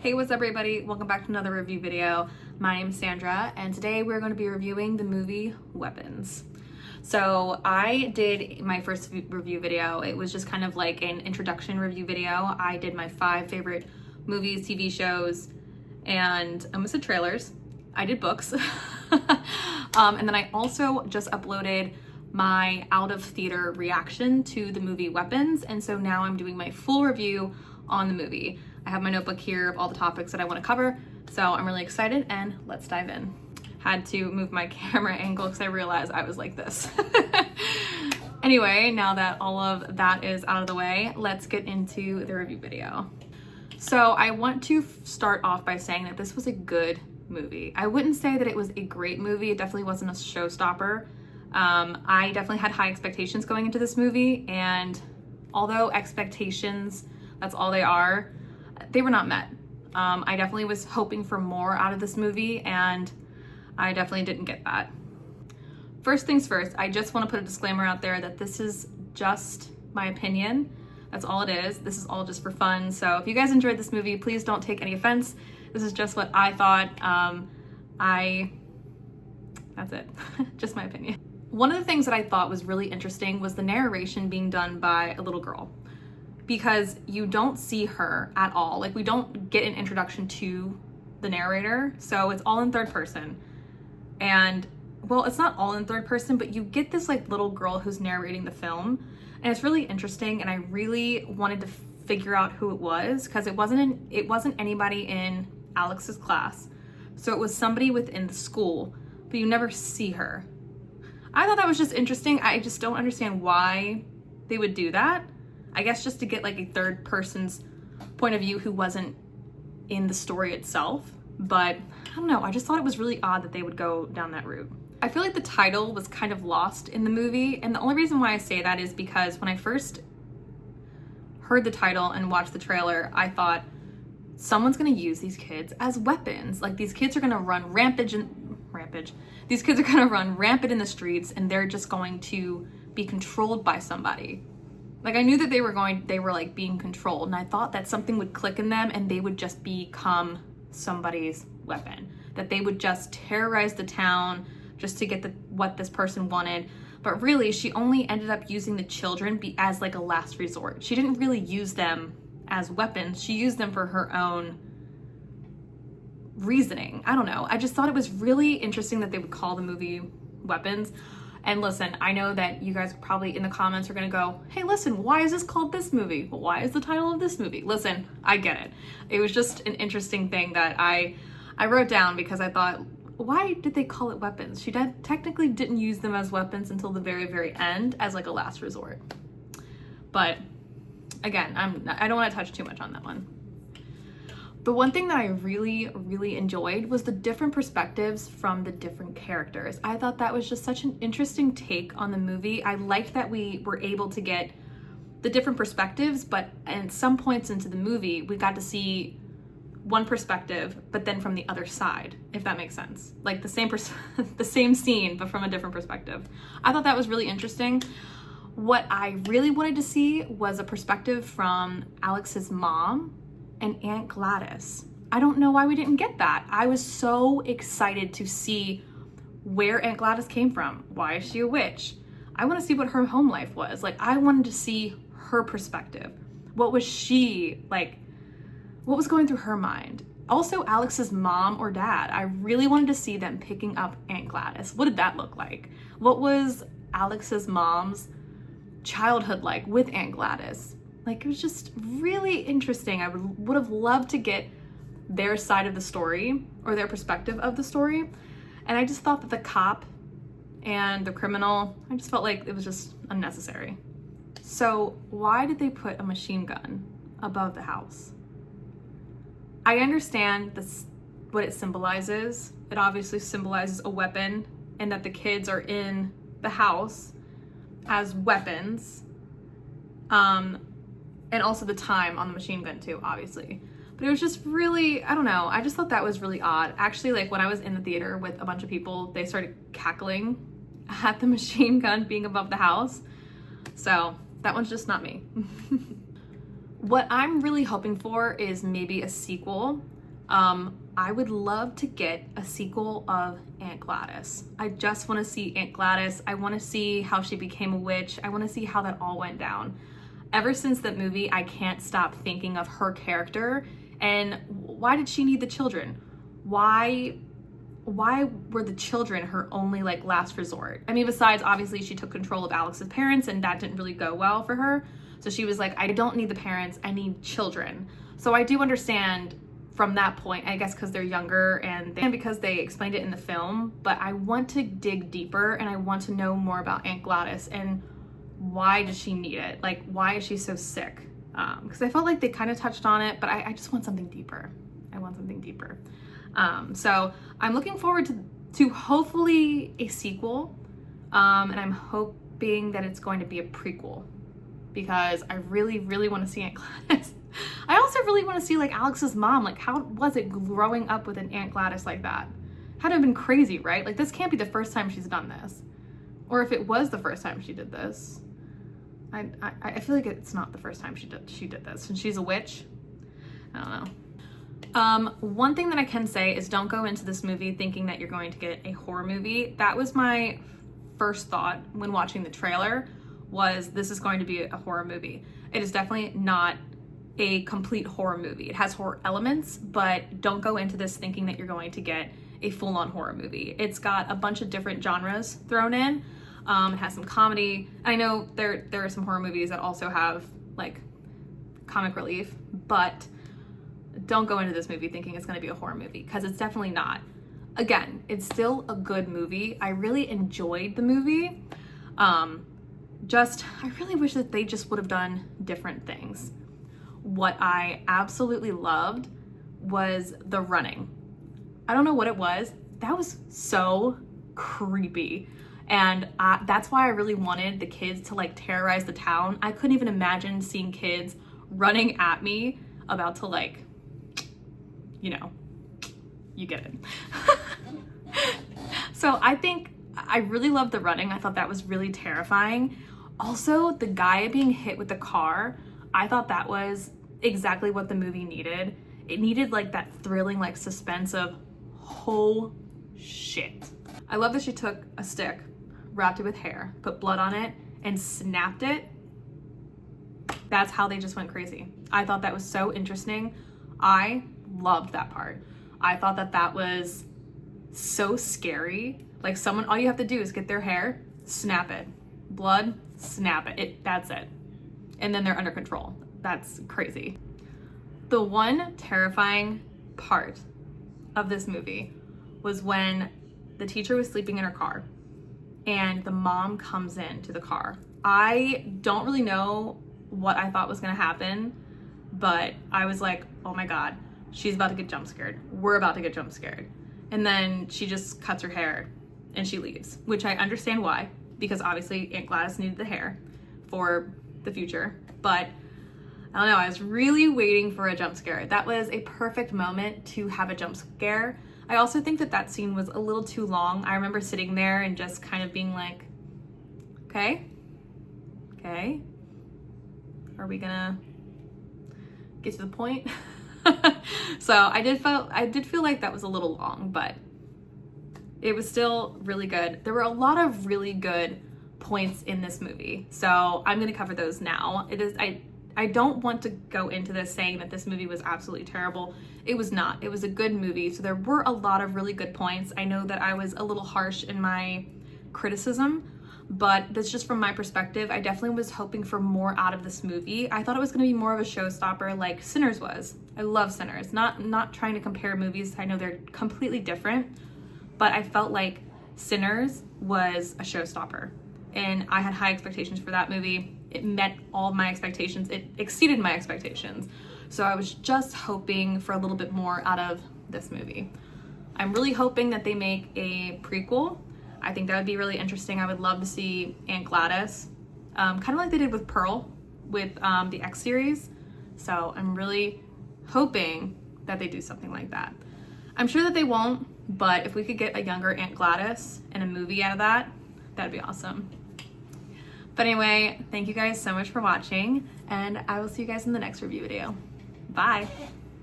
Hey, what's up everybody? Welcome back to another review video. My name is Sandra and today we're going to be reviewing the movie Weapons. So I did my first review video. It was just kind of like an introduction review video. I did my 5 favorite movies, TV shows, and I almost said trailers. I did books. And then I also just uploaded my out of theater reaction to the movie Weapons. And so now I'm doing my full review on the movie. I have my notebook here of all the topics that I want to cover, so I'm really excited and let's dive in. Had to move my camera angle because I realized I was like this. Anyway, now that all of that is out of the way, let's get into the review video. So I want to start off by saying that this was a good movie. I wouldn't say that it was a great movie. It definitely wasn't a showstopper. I definitely had high expectations going into this movie, and although expectations, that's all they are, they were not met. I definitely was hoping for more out of this movie, and I definitely didn't get that. First things first, I just want to put a disclaimer out there that this is just my opinion. That's all it is. This is all just for fun. So if you guys enjoyed this movie, please don't take any offense. This is just what I thought. That's it. Just my opinion. One of the things that I thought was really interesting was the narration being done by a little girl, because you don't see her at all. Like, we don't get an introduction to the narrator, so it's all in third person. And well, it's not all in third person, but you get this like little girl who's narrating the film, and it's really interesting, and I really wanted to figure out who it was, because it wasn't anybody in Alex's class. So it was somebody within the school, but you never see her. I thought that was just interesting. I just don't understand why they would do that. I guess just to get like a third person's point of view who wasn't in the story itself. But I don't know, I just thought it was really odd that they would go down that route. I feel like the title was kind of lost in the movie, and the only reason why I say that is because when I first heard the title and watched the trailer, I thought someone's gonna use these kids as weapons. Like, these kids are gonna run These kids are gonna run rampant in the streets, and they're just going to be controlled by somebody. Like, I knew that they were like being controlled, and I thought that something would click in them and they would just become somebody's weapon. That they would just terrorize the town just to get what this person wanted. But really, she only ended up using the children as like a last resort. She didn't really use them as weapons. She used them for her own reasoning. I don't know. I just thought it was really interesting that they would call the movie Weapons. And listen, I know that you guys probably in the comments are gonna go, hey, listen, why is this called this movie? Well, why is the title of this movie? Listen, I get it. It was just an interesting thing that I wrote down, because I thought, why did they call it Weapons? She technically didn't use them as weapons until the very, very end as like a last resort. But again, I don't want to touch too much on that one. The one thing that I really, really enjoyed was the different perspectives from the different characters. I thought that was just such an interesting take on the movie. I liked that we were able to get the different perspectives, but at some points into the movie, we got to see one perspective, but then from the other side, if that makes sense. Like the same scene, but from a different perspective. I thought that was really interesting. What I really wanted to see was a perspective from Alex's mom and Aunt Gladys. I don't know why we didn't get that. I was so excited to see where Aunt Gladys came from. Why is she a witch? I want to see what her home life was. Like, I wanted to see her perspective. What was she like? What was going through her mind? Also, Alex's mom or dad. I really wanted to see them picking up Aunt Gladys. What did that look like? What was Alex's mom's childhood like with Aunt Gladys? Like, it was just really interesting. I would have loved to get their side of the story, or their perspective of the story. And I just thought that the cop and the criminal, I just felt like it was just unnecessary. So why did they put a machine gun above the house? I understand what it symbolizes. It obviously symbolizes a weapon, and that the kids are in the house as weapons. And also the time on the machine gun too, obviously. But it was just really, I don't know, I just thought that was really odd. Actually, like, when I was in the theater with a bunch of people, they started cackling at the machine gun being above the house. So that one's just not me. What I'm really hoping for is maybe a sequel. I would love to get a sequel of Aunt Gladys. I just want to see Aunt Gladys. I want to see how she became a witch. I want to see how that all went down. Ever since that movie, I can't stop thinking of her character and why did she need the children? Why were the children her only like last resort? I mean, besides obviously she took control of Alex's parents and that didn't really go well for her. So she was like, I don't need the parents, I need children. So I do understand from that point, I guess because they're younger and because they explained it in the film, but I want to dig deeper and I want to know more about Aunt Gladys and why does she need it? Like, why is she so sick? Because I felt like they kind of touched on it, but I just want something deeper. I want something deeper. So I'm looking forward to hopefully a sequel, and I'm hoping that it's going to be a prequel because I really, really want to see Aunt Gladys. I also really want to see like Alex's mom. Like, how was it growing up with an Aunt Gladys like that? Had to have been crazy, right? Like, this can't be the first time she's done this. Or if it was the first time she did this, I feel like it's not the first time she did this. And she's a witch. I don't know. One thing that I can say is don't go into this movie thinking that you're going to get a horror movie. That was my first thought when watching the trailer, was this is going to be a horror movie. It is definitely not a complete horror movie. It has horror elements, but don't go into this thinking that you're going to get a full-on horror movie. It's got a bunch of different genres thrown in. It has some comedy. I know there are some horror movies that also have like comic relief, but don't go into this movie thinking it's going to be a horror movie because it's definitely not. Again, it's still a good movie. I really enjoyed the movie. I really wish that they just would have done different things. What I absolutely loved was the running. I don't know what it was. That was so creepy. And that's why I really wanted the kids to like terrorize the town. I couldn't even imagine seeing kids running at me about to like, you know, you get it. So I think I really loved the running. I thought that was really terrifying. Also, the guy being hit with the car, I thought that was exactly what the movie needed. It needed like that thrilling like suspense of, oh shit. I love that she took a stick, wrapped it with hair, put blood on it, and snapped it. That's how they just went crazy. I thought that was so interesting. I loved that part. I thought that that was so scary. Like, someone, all you have to do is get their hair, snap it, blood, snap it. That's it. And then they're under control. That's crazy. The one terrifying part of this movie was when the teacher was sleeping in her car and the mom comes into the car. I don't really know what I thought was gonna happen, but I was like, oh my God, she's about to get jump scared. We're about to get jump scared. And then she just cuts her hair and she leaves, which I understand why, because obviously Aunt Gladys needed the hair for the future. But I don't know, I was really waiting for a jump scare. That was a perfect moment to have a jump scare. I also think that that scene was a little too long. I remember sitting there and just kind of being like, okay, are we gonna get to the point? So I did feel like that was a little long, but it was still really good. There were a lot of really good points in this movie, so I'm gonna cover those now. I don't want to go into this saying that this movie was absolutely terrible. It was not. It was a good movie, so there were a lot of really good points. I know that I was a little harsh in my criticism, but that's just from my perspective. I definitely was hoping for more out of this movie. I thought it was going to be more of a showstopper like Sinners was. I love Sinners. Not trying to compare movies. I know they're completely different, but I felt like Sinners was a showstopper, and I had high expectations for that movie. It met all my expectations. It exceeded my expectations. So I was just hoping for a little bit more out of this movie. I'm really hoping that they make a prequel. I think that would be really interesting. I would love to see Aunt Gladys, kind of like they did with Pearl with the X series. So I'm really hoping that they do something like that. I'm sure that they won't, but if we could get a younger Aunt Gladys and a movie out of that, that'd be awesome. But anyway, thank you guys so much for watching, and I will see you guys in the next review video. Bye.